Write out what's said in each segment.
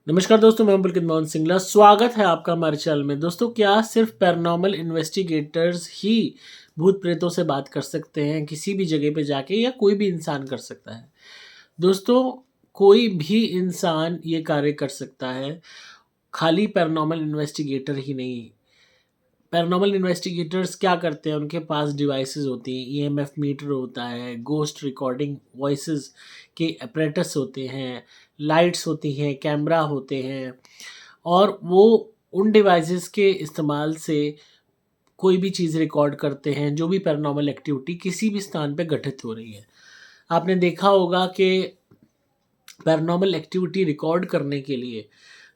नमस्कार दोस्तों, मैं हूं पुलकित मोहन सिंगला। स्वागत है आपका हमारे चैनल में। दोस्तों, क्या सिर्फ पैरानॉर्मल इन्वेस्टिगेटर्स ही भूत प्रेतों से बात कर सकते हैं किसी भी जगह पे जाके, या कोई भी इंसान कर सकता है? दोस्तों, कोई भी इंसान ये कार्य कर सकता है, खाली पैरानॉर्मल इन्वेस्टिगेटर ही नहीं। पैरानॉर्मल इन्वेस्टिगेटर्स क्या करते हैं? उनके पास डिवाइसेस होती हैं, ईएमएफ मीटर होता है, गोस्ट रिकॉर्डिंग वॉइसेस के अपरेटस होते हैं, लाइट्स होती हैं, कैमरा होते हैं, और वो उन डिवाइसेस के इस्तेमाल से कोई भी चीज़ रिकॉर्ड करते हैं, जो भी पैरानॉर्मल एक्टिविटी किसी भी स्थान पे घटित हो रही है। आपने देखा होगा कि पैरानॉर्मल एक्टिविटी रिकॉर्ड करने के लिए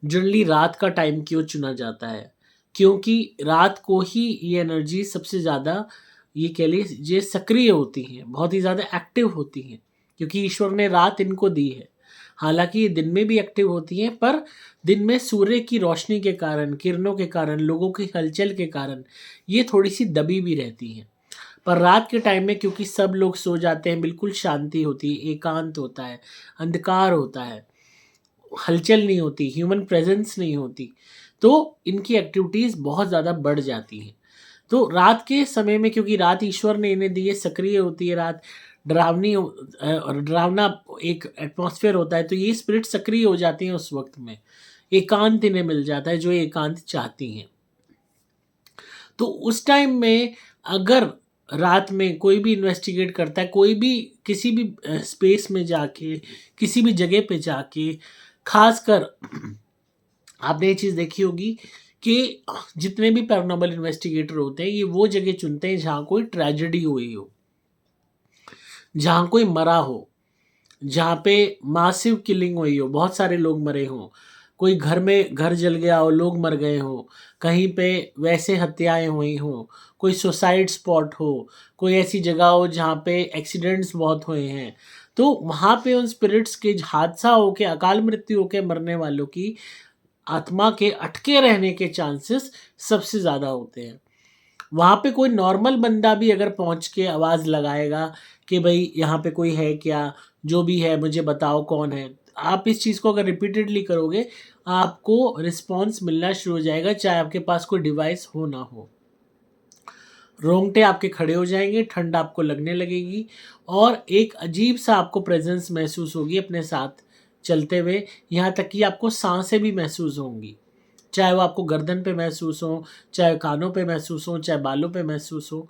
जनरली रात का टाइम क्यों चुना जाता है? क्योंकि रात को ही ये एनर्जी सबसे ज़्यादा, ये कह लीजिए, सक्रिय होती हैं, बहुत ही ज़्यादा एक्टिव होती हैं, क्योंकि ईश्वर ने रात इनको दी है। हालांकि ये दिन में भी एक्टिव होती हैं, पर दिन में सूर्य की रोशनी के कारण, किरणों के कारण, लोगों की हलचल के कारण ये थोड़ी सी दबी भी रहती हैं। पर रात के टाइम में क्योंकि सब लोग सो जाते हैं, बिल्कुल शांति होती है, एकांत होता है, अंधकार होता है, हलचल नहीं होती, ह्यूमन प्रेजेंस नहीं होती, तो इनकी एक्टिविटीज़ बहुत ज़्यादा बढ़ जाती हैं। तो रात के समय में, क्योंकि रात ईश्वर ने इन्हें दी है, सक्रिय होती है रात, और डरावना एक एटमॉस्फेयर होता है, तो ये स्पिरिट सक्रिय हो जाती हैं उस वक्त में। एकांत इन्हें मिल जाता है, जो ये एकांत चाहती हैं। तो उस टाइम में अगर रात में कोई भी इन्वेस्टिगेट करता है, कोई भी किसी भी स्पेस में जाके, किसी भी जगह पे जाके, खासकर आपने ये चीज़ देखी होगी कि जितने भी पैरानॉर्मल इन्वेस्टिगेटर होते हैं, ये वो जगह चुनते हैं जहाँ कोई ट्रेजेडी हुई हो, जहाँ कोई मरा हो, जहाँ पे मासिव किलिंग हुई हो, बहुत सारे लोग मरे हों, कोई घर में घर जल गया हो, लोग मर गए हों, कहीं पे वैसे हत्याएं हुई हों, कोई सुसाइड स्पॉट हो, कोई ऐसी जगह हो जहाँ पे एक्सीडेंट्स बहुत हुए हैं, तो वहाँ पे उन स्पिरिट्स के हादसा होके, अकाल मृत्यु होके मरने वालों की आत्मा के अटके रहने के चांसेस सबसे ज़्यादा होते हैं। वहाँ पे कोई नॉर्मल बंदा भी अगर पहुँच के आवाज़ लगाएगा कि भाई यहाँ पे कोई है क्या? जो भी है मुझे बताओ कौन है? आप इस चीज़ को अगर रिपीटेडली करोगे, आपको रिस्पॉन्स मिलना शुरू हो जाएगा, चाहे आपके पास कोई डिवाइस हो ना हो। रोंगटे आपके खड़े हो जाएँगे, ठंड आपको लगने लगेगी, और एक अजीब-सा आपको प्रेज़ेंस महसूस होगी अपने साथ चलते हुए, यहाँ तक कि आपको साँसें भी महसूस होंगी। चाहे वो आपको गर्दन पे महसूस हो, चाहे कानों पे महसूस हो, चाहे बालों पे महसूस हो।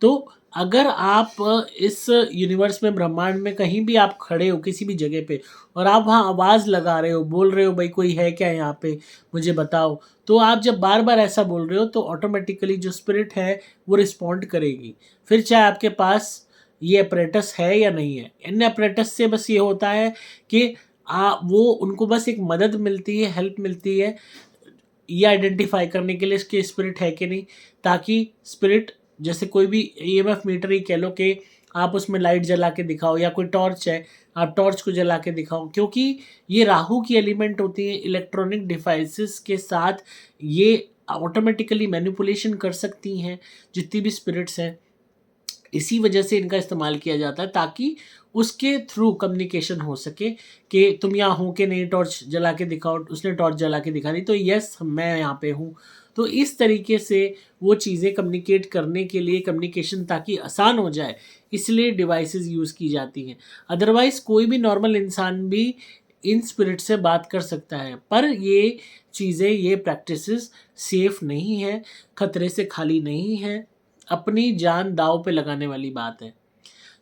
तो अगर आप इस यूनिवर्स में, ब्रह्मांड में कहीं भी आप खड़े हो किसी भी जगह पे, और आप वहाँ आवाज़ लगा रहे हो, बोल रहे हो भाई कोई है क्या यहाँ पे? मुझे बताओ। तो आप जब बार-बार ऐसा बोल रहे हो, तो ऑटोमैटिकली जो स्पिरिट है वो रिस्पॉन्ड करेगी। फिर चाहे आपके पास ये अपैरेटस है या नहीं है। इन अपैरेटस से बस ये होता है कि वो उनको बस एक मदद मिलती है, हेल्प मिलती है, ये आइडेंटिफाई करने के लिए इसके स्पिरिट है कि नहीं, ताकि स्पिरिट, जैसे कोई भी ईएमएफ मीटर ही कह लो, कि आप उसमें लाइट जला के दिखाओ, या कोई टॉर्च है, आप टॉर्च को जला के दिखाओ, क्योंकि ये राहु की एलिमेंट होती है। इलेक्ट्रॉनिक डिवाइसेस के साथ ये ऑटोमेटिकली मैनिपुलेशन कर सकती हैं जितनी भी स्पिरिट्स हैं। इसी वजह से इनका इस्तेमाल किया जाता है, ताकि उसके थ्रू कम्युनिकेशन हो सके कि तुम यहाँ हो कि नहीं, टॉर्च जला के दिखाओ। उसने टॉर्च जला के दिखा दी तो यस, मैं यहाँ पे हूँ। तो इस तरीके से वो चीज़ें कम्युनिकेट करने के लिए, कम्युनिकेशन ताकि आसान हो जाए, इसलिए डिवाइसेस यूज़ की जाती हैं। अदरवाइज़ कोई भी नॉर्मल इंसान भी इन स्पिरिट से बात कर सकता है, पर ये चीज़ें, ये प्रैक्टिसेस सेफ नहीं है, खतरे से खाली नहीं है, अपनी जान दाँव पे लगाने वाली बात है।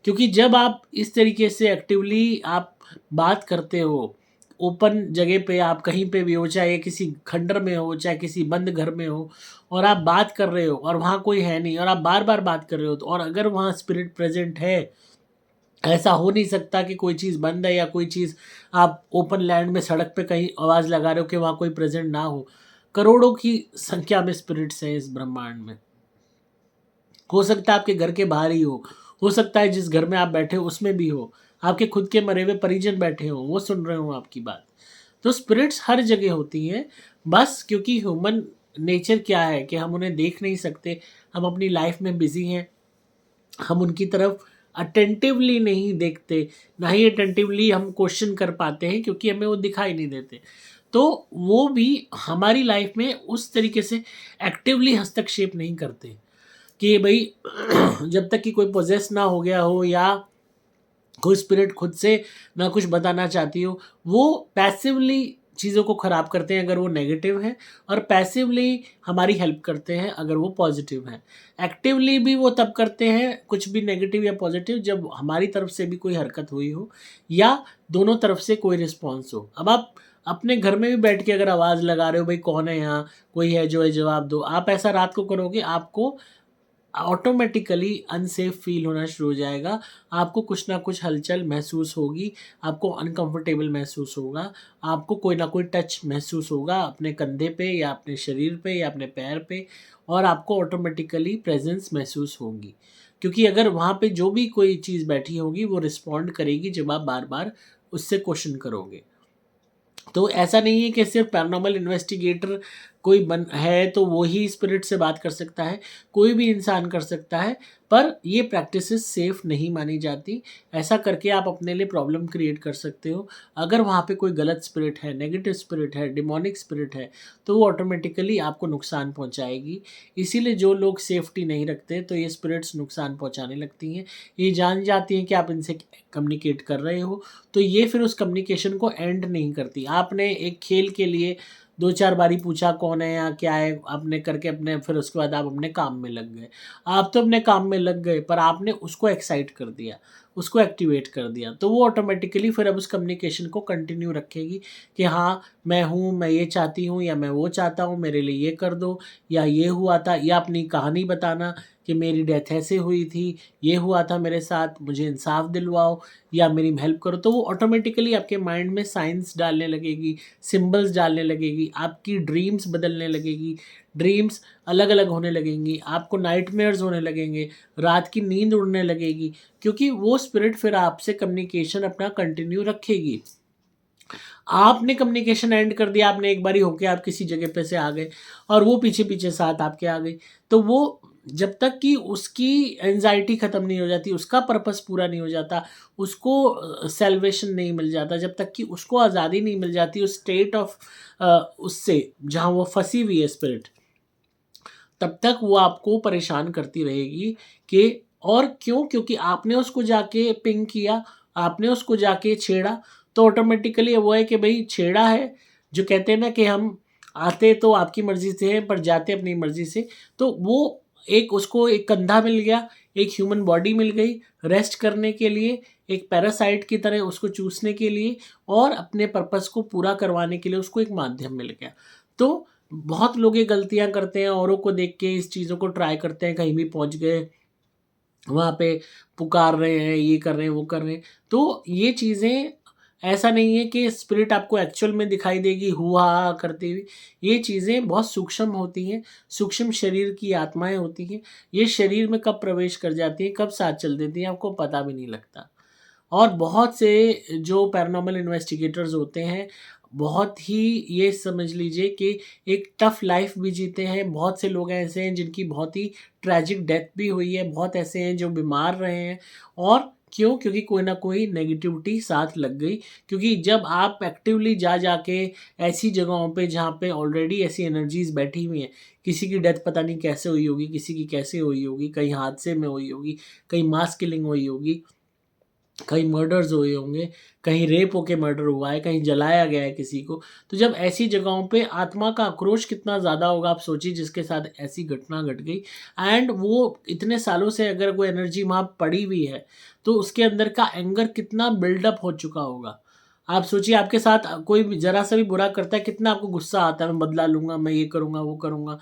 क्योंकि जब आप इस तरीके से एक्टिवली आप बात करते हो, ओपन जगह पे, आप कहीं पे भी हो, चाहे किसी खंडर में हो, चाहे किसी बंद घर में हो, और आप बात कर रहे हो और वहाँ कोई है नहीं, और आप बार-बार बात कर रहे हो, तो और अगर वहाँ स्पिरिट प्रेज़ेंट है, ऐसा हो नहीं सकता कि कोई चीज़ बंद है, या कोई चीज़ आप ओपन लैंड में सड़क पे कहीं आवाज़ लगा रहे हो कि वहाँ कोई प्रेज़ेंट ना हो। करोड़ों की संख्या में स्पिरिट्स हैं इस ब्रह्मांड में। हो सकता है आपके घर के बाहर ही हो सकता है जिस घर में आप बैठे हो उसमें भी हो, आपके खुद के मरे हुए परिजन बैठे हों, वो सुन रहे हों आपकी बात। तो स्पिरिट्स हर जगह होती हैं, बस क्योंकि ह्यूमन नेचर क्या है कि हम उन्हें देख नहीं सकते, हम अपनी लाइफ में बिज़ी हैं, हम उनकी तरफ अटेंटिवली नहीं देखते, ना ही अटेंटिवली हम क्वेश्चन कर पाते हैं, क्योंकि हमें वो दिखाई नहीं देते। तो वो भी हमारी लाइफ में उस तरीके से एक्टिवली हस्तक्षेप नहीं करते कि भाई जब तक कि कोई पोजेस ना हो गया हो या कोई स्पिरिट खुद से ना कुछ बताना चाहती हो, वो पैसिवली चीज़ों को ख़राब करते हैं अगर वो नेगेटिव है, और पैसिवली हमारी हेल्प करते हैं अगर वो पॉजिटिव है। एक्टिवली भी वो तब करते हैं कुछ भी नेगेटिव या पॉजिटिव जब हमारी तरफ से भी कोई हरकत हुई हो या दोनों तरफ से कोई रिस्पॉन्स हो। अब आप अपने घर में भी बैठ के अगर आवाज़ लगा रहे हो, भाई कौन है यहाँ, कोई है जो है जवाब दो, आप ऐसा रात को करोगे, आपको ऑटोमेटिकली अनसेफ फील होना शुरू हो जाएगा। आपको कुछ ना कुछ हलचल महसूस होगी, आपको अनकंफर्टेबल महसूस होगा, आपको कोई ना कोई टच महसूस होगा अपने कंधे पे या अपने शरीर पे या अपने पैर पे, और आपको ऑटोमेटिकली प्रेजेंस महसूस होगी, क्योंकि अगर वहाँ पे जो भी कोई चीज़ बैठी होगी वो रिस्पॉन्ड करेगी जब आप बार बार उससे क्वेश्चन करोगे। तो ऐसा नहीं है कि सिर्फ पैरानॉर्मल इन्वेस्टिगेटर कोई बन है तो वो ही स्पिरिट से बात कर सकता है, कोई भी इंसान कर सकता है, पर ये प्रैक्टिसेस सेफ नहीं मानी जाती। ऐसा करके आप अपने लिए प्रॉब्लम क्रिएट कर सकते हो। अगर वहाँ पे कोई गलत स्पिरिट है, नेगेटिव स्पिरिट है, डिमोनिक स्पिरिट है, तो वो ऑटोमेटिकली आपको नुकसान पहुँचाएगी। इसीलिए जो लोग सेफ्टी नहीं रखते तो ये स्पिरिट्स नुकसान पहुँचाने लगती हैं। ये जान जाती हैं कि आप इनसे कम्युनिकेट कर रहे हो, तो ये फिर उस कम्युनिकेशन को एंड नहीं करती। आपने एक खेल के लिए 2-4 बारी पूछा कौन है या क्या है, आपने करके अपने फिर उसके बाद आप अपने काम में लग गए। आप तो अपने काम में लग गए पर आपने उसको एक्साइट कर दिया, उसको एक्टिवेट कर दिया, तो वो ऑटोमेटिकली फिर अब उस कम्युनिकेशन को कंटिन्यू रखेगी कि हाँ, मैं हूँ, मैं ये चाहती हूँ या मैं वो चाहता हूँ, मेरे लिए ये कर दो, या ये हुआ था, या अपनी कहानी बताना कि मेरी डेथ ऐसे हुई थी, ये हुआ था मेरे साथ, मुझे इंसाफ दिलवाओ या मेरी हेल्प करो। तो वो ऑटोमेटिकली आपके माइंड में साइंस डालने लगेगी, सिंबल्स डालने लगेगी, आपकी ड्रीम्स बदलने लगेगी, ड्रीम्स अलग अलग होने लगेंगी, आपको नाइटमेयर्स होने लगेंगे, रात की नींद उड़ने लगेगी, क्योंकि वो स्पिरिट फिर आपसे कम्युनिकेशन अपना कंटिन्यू रखेगी। आपने कम्युनिकेशन एंड कर दिया, आपने एक बारी होके आप किसी जगह पे से आ गए और वो पीछे पीछे साथ आपके आ गई, तो वो जब तक कि उसकी एंजाइटी ख़त्म नहीं हो जाती, उसका पर्पस पूरा नहीं हो जाता, उसको सेल्वेशन नहीं मिल जाता, जब तक कि उसको आज़ादी नहीं मिल जाती उस स्टेट ऑफ उससे जहाँ वो फंसी हुई है स्पिरिट, तब तक वो आपको परेशान करती रहेगी कि और क्यों? क्योंकि आपने उसको जाके पिंग किया, आपने उसको जाके छेड़ा, तो ऑटोमेटिकली वो है कि भाई छेड़ा है, जो कहते हैं ना कि हम आते तो आपकी मर्ज़ी से हैं पर जाते अपनी मर्ज़ी से, तो वो एक उसको एक कंधा मिल गया, एक ह्यूमन बॉडी मिल गई रेस्ट करने के लिए, एक पैरासाइट की तरह उसको चूसने के लिए और अपने पर्पस को पूरा करवाने के लिए उसको एक माध्यम मिल गया। तो बहुत लोग ये गलतियाँ करते हैं, औरों को देख के इस चीज़ों को ट्राई करते हैं, कहीं भी पहुँच गए, वहाँ पे पुकार रहे हैं, ये कर रहे हैं, वो कर रहे हैं। तो ये चीज़ें ऐसा नहीं है कि स्पिरिट आपको एक्चुअल में दिखाई देगी हू-हा करती हुई। ये चीज़ें बहुत सूक्ष्म होती हैं, सूक्ष्म शरीर की आत्माएँ होती हैं। ये शरीर में कब प्रवेश कर जाती हैं, कब साथ चल देती हैं, आपको पता भी नहीं लगता। और बहुत से जो पैरानॉर्मल इन्वेस्टिगेटर्स होते हैं, बहुत ही ये समझ लीजिए कि एक टफ लाइफ भी जीते हैं। बहुत से लोग ऐसे हैं जिनकी बहुत ही ट्रेजिक डेथ भी हुई है, बहुत ऐसे हैं जो बीमार रहे हैं। और क्यों? क्योंकि कोई ना कोई नेगेटिविटी साथ लग गई। क्योंकि जब आप एक्टिवली जा के ऐसी जगहों पे जहाँ पे ऑलरेडी ऐसी एनर्जीज़ बैठी हुई हैं, किसी की डेथ पता नहीं कैसे हुई होगी, किसी की कैसे हुई होगी, कहीं हादसे में हुई होगी, कहीं मास किलिंग हुई होगी, कहीं मर्डर्स हुए होंगे, कहीं रेप होके मर्डर हुआ है, कहीं जलाया गया है किसी को। तो जब ऐसी जगहों पे आत्मा का आक्रोश कितना ज़्यादा होगा, आप सोचिए, जिसके साथ ऐसी घटना घट गई एंड वो इतने सालों से अगर कोई एनर्जी वहाँ पड़ी हुई है, तो उसके अंदर का एंगर कितना बिल्डअप हो चुका होगा। आप सोचिए, आपके साथ कोई भी ज़रा सा भी बुरा करता है, कितना आपको गुस्सा आता है, मैं बदला लूँगा, मैं ये करूँगा, वो करूँगा।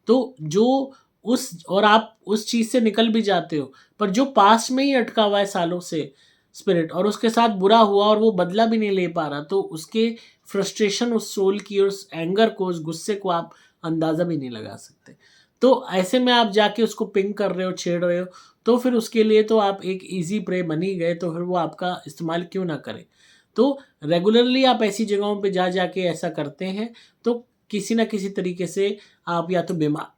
तो जो उस और आप उस चीज़ से निकल भी जाते हो, पर जो पास्ट में ही अटका हुआ है सालों से स्पिरिट, और उसके साथ बुरा हुआ और वो बदला भी नहीं ले पा रहा, तो उसके फ्रस्ट्रेशन, उस सोल की, उस एंगर को, उस गुस्से को आप अंदाज़ा भी नहीं लगा सकते। तो ऐसे में आप जाके उसको पिंग कर रहे हो, छेड़ रहे हो, तो फिर उसके लिए तो आप एक ईज़ी प्रे बन ही गए, तो फिर वो आपका इस्तेमाल क्यों ना करें। तो रेगुलरली आप ऐसी जगहों पे जा के ऐसा करते हैं, तो किसी न किसी तरीके से आप या तो बीमार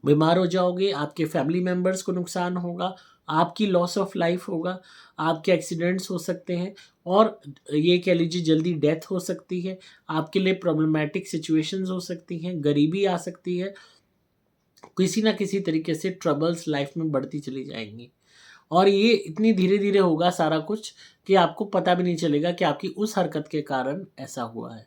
बीमार हो जाओगे, आपके फैमिली मेंबर्स को नुकसान होगा, आपकी लॉस ऑफ लाइफ होगा, आपके एक्सीडेंट्स हो सकते हैं और ये कह लीजिए जल्दी डेथ हो सकती है, आपके लिए प्रॉब्लमैटिक सिचुएशंस हो सकती हैं, गरीबी आ सकती है, किसी ना किसी तरीके से ट्रबल्स लाइफ में बढ़ती चली जाएंगी। और ये इतनी धीरे धीरे होगा सारा कुछ कि आपको पता भी नहीं चलेगा कि आपकी उस हरकत के कारण ऐसा हुआ है।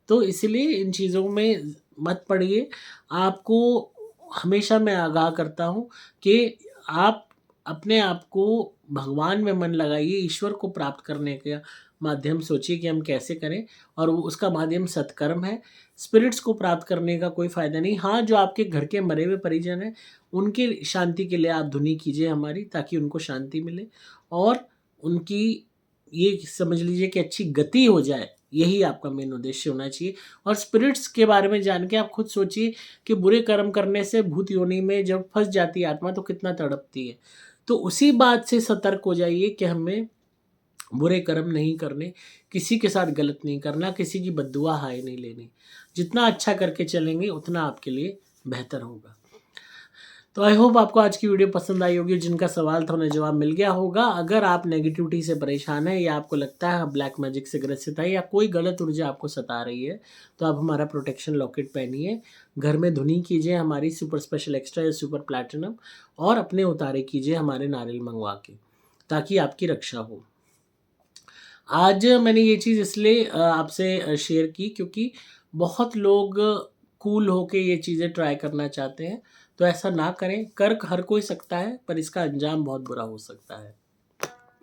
तो इसलिए इन चीज़ों में मत पड़िए। आपको हमेशा मैं आगाह करता हूँ कि आप अपने आप को भगवान में मन लगाइए, ईश्वर को प्राप्त करने का माध्यम सोचिए कि हम कैसे करें, और वो उसका माध्यम सत्कर्म है। स्पिरिट्स को प्राप्त करने का कोई फ़ायदा नहीं। हाँ, जो आपके घर के मरे हुए परिजन हैं, उनकी शांति के लिए आप धुनी कीजिए हमारी, ताकि उनको शांति मिले और उनकी ये समझ लीजिए कि अच्छी गति हो जाए। यही आपका मेन उद्देश्य होना चाहिए। और स्पिरिट्स के बारे में जान के आप खुद सोचिए कि बुरे कर्म करने से भूत योनि में जब फंस जाती है आत्मा तो कितना तड़पती है। तो उसी बात से सतर्क हो जाइए कि हमें बुरे कर्म नहीं करने, किसी के साथ गलत नहीं करना, किसी की बद्दुआ हाय नहीं लेनी। जितना अच्छा करके चलेंगे उतना आपके लिए बेहतर होगा। तो आई होप आपको आज की वीडियो पसंद आई होगी। जिनका सवाल था उन्हें जवाब मिल गया होगा। अगर आप नेगेटिविटी से परेशान हैं या आपको लगता है ब्लैक मैजिक से ग्रसित है या कोई गलत ऊर्जा आपको सता रही है, तो आप हमारा प्रोटेक्शन लॉकेट पहनिए, घर में धुनी कीजिए हमारी सुपर स्पेशल एक्स्ट्रा या सुपर प्लैटिनम, और अपने उतारे कीजिए हमारे नारियल मंगवा के, ताकि आपकी रक्षा हो। आज मैंने ये चीज़ इसलिए आपसे शेयर की क्योंकि बहुत लोग कूल होके ये चीज़ें ट्राई करना चाहते हैं। तो ऐसा ना करें। कर हर कोई सकता है, पर इसका अंजाम बहुत बुरा हो सकता है।